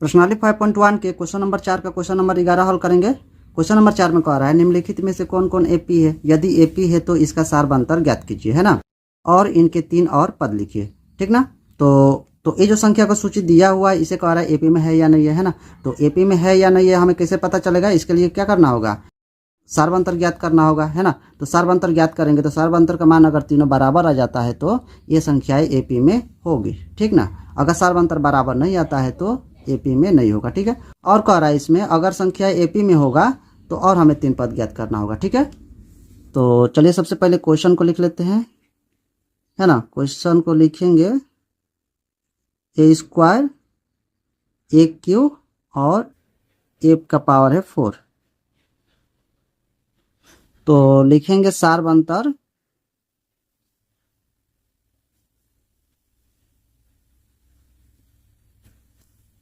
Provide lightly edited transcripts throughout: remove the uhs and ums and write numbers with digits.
प्रश्नावली 5.1 के question number 4 का क्वेश्चन नंबर 11 हल करेंगे। क्वेश्चन नंबर 4 में कह रहा है निम्नलिखित में से कौन कौन एपी है, यदि एपी है तो इसका सारबंतर ज्ञात कीजिए, है ना, और इनके 3 और पद लिखिए, ठीक ना। तो ये जो संख्या का सूची दिया हुआ है इसे कह रहा है एपी में है या नहीं है ना। तो एपी में है या नहीं है हमें कैसे पता चलेगा, इसके लिए क्या करना होगा, सारबंतर ज्ञात करना होगा, है ना। तो सारबंतर ज्ञात करेंगे तो सारबंतर का मान अगर तीनों बराबर आ जाता है तो ये संख्याएं एपी में होगी, ठीक ना। अगर सारबंतर बराबर नहीं आता है तो एपी में नहीं होगा, ठीक है। और कह रहा है इसमें अगर संख्या एपी में होगा तो और हमें 3 पद ज्ञात करना होगा, ठीक है। तो चलिए सबसे पहले क्वेश्चन को लिख लेते हैं, है ना। क्वेश्चन को लिखेंगे ए स्क्वायर ए क्यू और ए का पावर है 4। तो लिखेंगे सारबंतर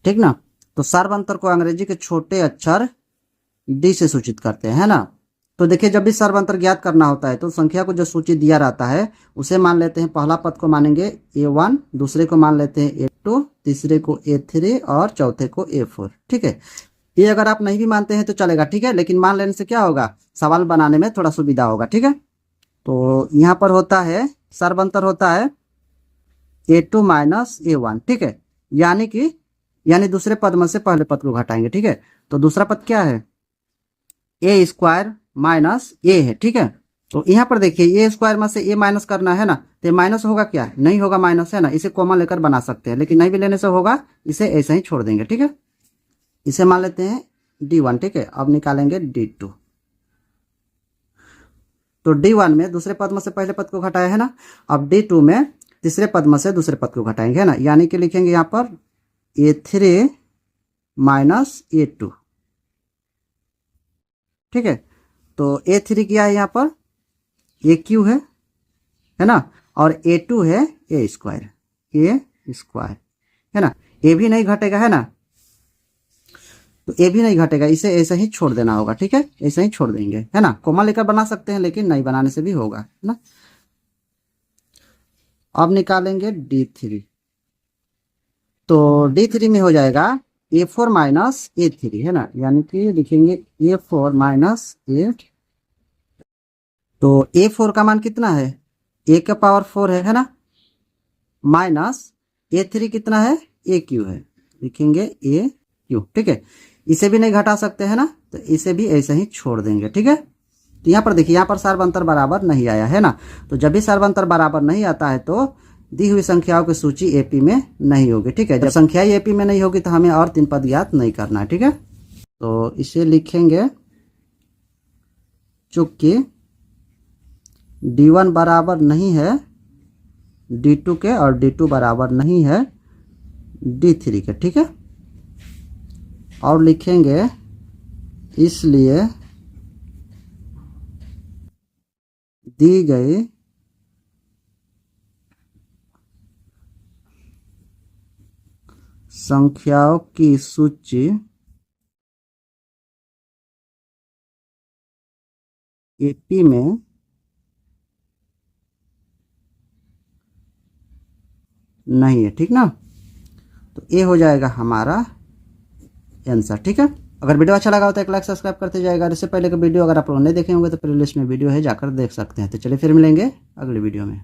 ठीक ना। तो सारबंतर को अंग्रेजी के छोटे अक्षर डी से सूचित करते हैं, है ना। तो देखिए जब भी सारबंतर ज्ञात करना होता है तो संख्या को जो सूची दिया रहता है उसे मान लेते हैं, पहला पद को मानेंगे A1, दूसरे को मान लेते हैं A2, तीसरे को A3 और चौथे को A4, ठीक है। ये अगर आप नहीं भी मानते हैं तो चलेगा, ठीक है, लेकिन मान लेने से क्या होगा, सवाल बनाने में थोड़ा सुविधा होगा, ठीक है। तो यहाँ पर होता है सारबंतर होता है A2 माइनस A1, ठीक है, यानी दूसरे पद में से पहले पद को घटाएंगे, ठीक है। तो दूसरा पद क्या है, ए स्क्वायर माइनस ए है, ठीक है। तो यहाँ पर देखिए ए स्क्वायर में से ए माइनस करना है ना, तो माइनस होगा क्या, नहीं होगा माइनस, है ना। इसे कॉमन लेकर बना सकते हैं, लेकिन नहीं भी लेने से होगा, इसे ऐसे ही छोड़ देंगे, ठीक है। इसे मान लेते हैं D1, ठीक है। अब निकालेंगे D2। तो D1 में दूसरे पद में से पहले पद को घटाया है ना, अब D2 में तीसरे पद में से दूसरे पद को घटाएंगे, है ना, यानी कि लिखेंगे यहाँ पर A3 माइनस A2, ठीक है। तो A3 क्या है यहाँ पर, AQ है ना, और A2 है A स्क्वायर, है ना। ए भी नहीं घटेगा, है ना, तो ए भी नहीं घटेगा, इसे ऐसे ही छोड़ देना होगा, ठीक है, ऐसे ही छोड़ देंगे, है ना। कोमा लेकर बना सकते हैं लेकिन नहीं बनाने से भी होगा, है ना। अब निकालेंगे D3। तो D3 में हो जाएगा A4 माइनस A3, है ना, यानी कि लिखेंगे A4 माइनस A। तो A4 का मान कितना है, A का पावर 4 है ना, माइनस A3 कितना है, AQ है, लिखेंगे AQ, ठीक है। इसे भी नहीं घटा सकते हैं ना, तो इसे भी ऐसे ही छोड़ देंगे, ठीक है। तो यहाँ पर देखिए यहाँ पर सारबंतर बराबर नहीं आया है ना। तो जब भी सारबंतर बराबर नहीं आता है तो दी हुई संख्याओं की सूची एपी में नहीं होगी, ठीक है। जब संख्या एपी में नहीं होगी तो हमें और 3 पद ज्ञात नहीं करना है, ठीक है। तो इसे लिखेंगे चूंकि D1 बराबर नहीं है D2 के और D2 बराबर नहीं है D3 के, ठीक है। और लिखेंगे इसलिए दी गई संख्याओं की सूची एपी में नहीं है, ठीक ना। तो ये हो जाएगा हमारा आंसर, ठीक है। अगर वीडियो अच्छा लगा हो तो एक लाइक सब्सक्राइब करते जाएगा। इससे पहले का वीडियो अगर आप लोग नहीं देखे होंगे तो प्लेलिस्ट में वीडियो है, जाकर देख सकते हैं। तो चलिए फिर मिलेंगे अगले वीडियो में।